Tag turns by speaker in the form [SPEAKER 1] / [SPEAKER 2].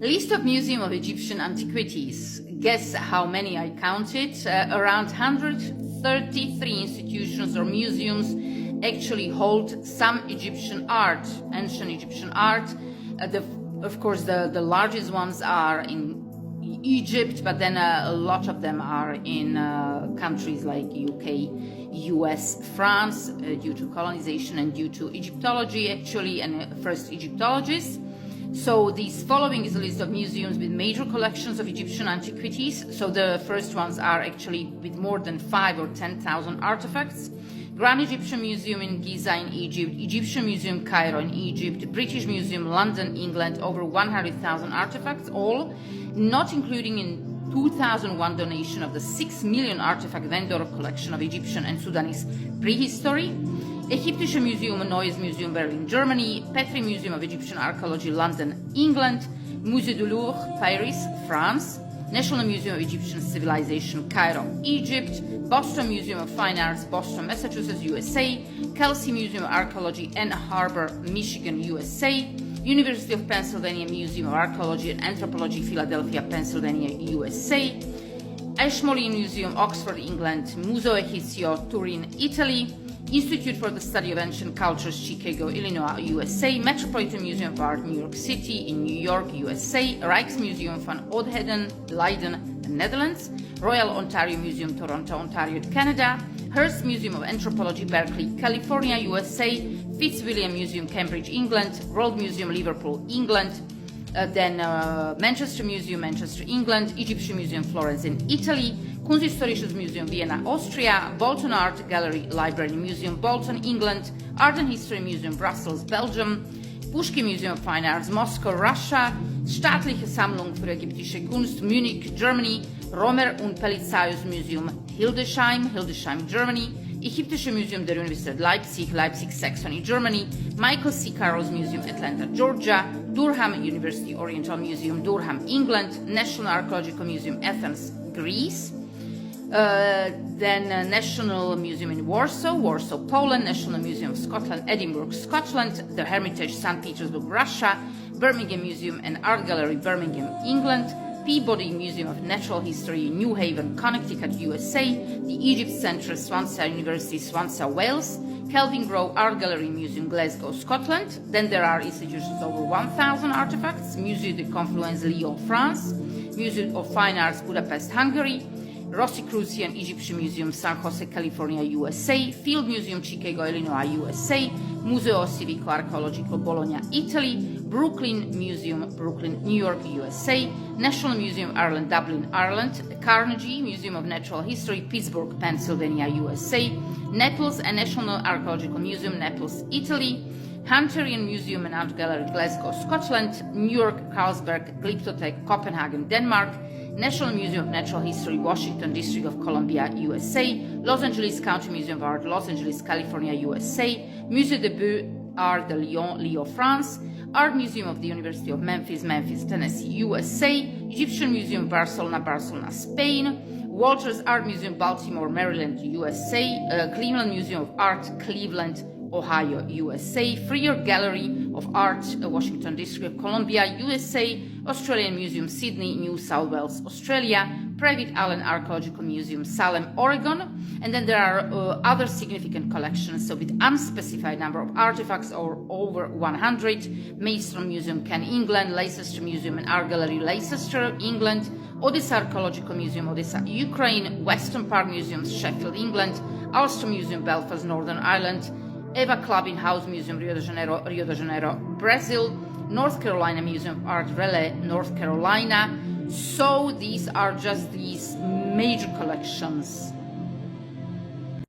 [SPEAKER 1] List of Museum of Egyptian Antiquities. Guess how many I counted? Around 133 institutions or museums actually hold some Egyptian art, ancient Egyptian art. Of course, the largest ones are in Egypt, but then a lot of them are in countries like UK, US, France, due to colonization and due to Egyptology actually, and first Egyptologists. So this following is a list of museums with major collections of Egyptian antiquities. So the first ones are actually with more than 5,000 or 10,000 artifacts. Grand Egyptian Museum in Giza in Egypt, Egyptian Museum Cairo in Egypt, British Museum London, England, over 100,000 artifacts, all not including in 2001 donation of the 6 million artifact vendor collection of Egyptian and Sudanese prehistory. Egyptische Museum Neues Museum Berlin, Germany, Petri Museum of Egyptian Archaeology London, England, Musée du Louvre, Paris, France, National Museum of Egyptian Civilization, Cairo, Egypt, Boston Museum of Fine Arts, Boston, Massachusetts, USA, Kelsey Museum of Archaeology, Ann Arbor, Michigan, USA, University of Pennsylvania Museum of Archaeology and Anthropology, Philadelphia, Pennsylvania, USA, Ashmolean Museum, Oxford, England, Museo Egizio, Turin, Italy, Institute for the Study of Ancient Cultures, Chicago, Illinois, USA, Metropolitan Museum of Art, New York City, in New York, USA, Rijksmuseum van Oudheden, Leiden, Netherlands, Royal Ontario Museum, Toronto, Ontario, Canada, Hearst Museum of Anthropology, Berkeley, California, USA, Fitzwilliam Museum, Cambridge, England, World Museum, Liverpool, England, then Manchester Museum, Manchester, England, Egyptian Museum, Florence in Italy, Kunsthistorisches Museum, Vienna, Austria, Bolton Art Gallery, Library Museum, Bolton, England, Art and History Museum, Brussels, Belgium, Pushkin Museum of Fine Arts, Moscow, Russia, Staatliche Sammlung für ägyptische Kunst, Munich, Germany, Romer und Pelitzaios Museum, Hildesheim, Germany, Egyptische Museum der Universität Leipzig, Leipzig, Saxony, Germany, Michael C. Carroll's Museum, Atlanta, Georgia, Durham University Oriental Museum, Durham, England, National Archaeological Museum, Athens, Greece, then National Museum in Warsaw, Poland, National Museum of Scotland, Edinburgh, Scotland, the Hermitage, St. Petersburg, Russia, Birmingham Museum and Art Gallery, Birmingham, England, Peabody Museum of Natural History, New Haven, Connecticut, USA, the Egypt Centre, Swansea University, Swansea, Wales, Kelvin Grove Art Gallery Museum, Glasgow, Scotland. Then there are institutions over 1,000 artifacts, Musée de Confluence, Lyon, France, Museum of Fine Arts, Budapest, Hungary, Rosicrucian Egyptian Museum, San Jose, California, USA, Field Museum, Chicago, Illinois, USA, Museo Civico Archeologico, Bologna, Italy, Brooklyn Museum, Brooklyn, New York, USA, National Museum, Ireland, Dublin, Ireland, Carnegie Museum of Natural History, Pittsburgh, Pennsylvania, USA, Naples and National Archaeological Museum, Naples, Italy, Hunterian Museum and Art Gallery, Glasgow, Scotland, New York, Carlsberg, Glyptotek, Copenhagen, Denmark, National Museum of Natural History, Washington, District of Columbia, USA, Los Angeles County Museum of Art, Los Angeles, California, USA, Musée des Beaux-Arts de Lyon, France, Art Museum of the University of Memphis, Memphis, Tennessee, USA, Egyptian Museum, Barcelona, Spain, Walters Art Museum, Baltimore, Maryland, USA, Cleveland Museum of Art, Cleveland, Ohio, USA, Freer Gallery of Art, Washington, District of Columbia, USA, Australian Museum, Sydney, New South Wales, Australia, Private Island Archaeological Museum, Salem, Oregon, and then there are other significant collections, so with unspecified number of artifacts or over 100, Maidstone Museum, Kent, England, Leicester Museum and Art Gallery, Leicester, England, Odessa Archaeological Museum, Odessa, Ukraine, Western Park Museum, Sheffield, England, Ulster Museum, Belfast, Northern Ireland, Eva Clubbing House Museum, Rio de Janeiro, Brazil, North Carolina Museum of Art, Raleigh, North Carolina. So these are just these major collections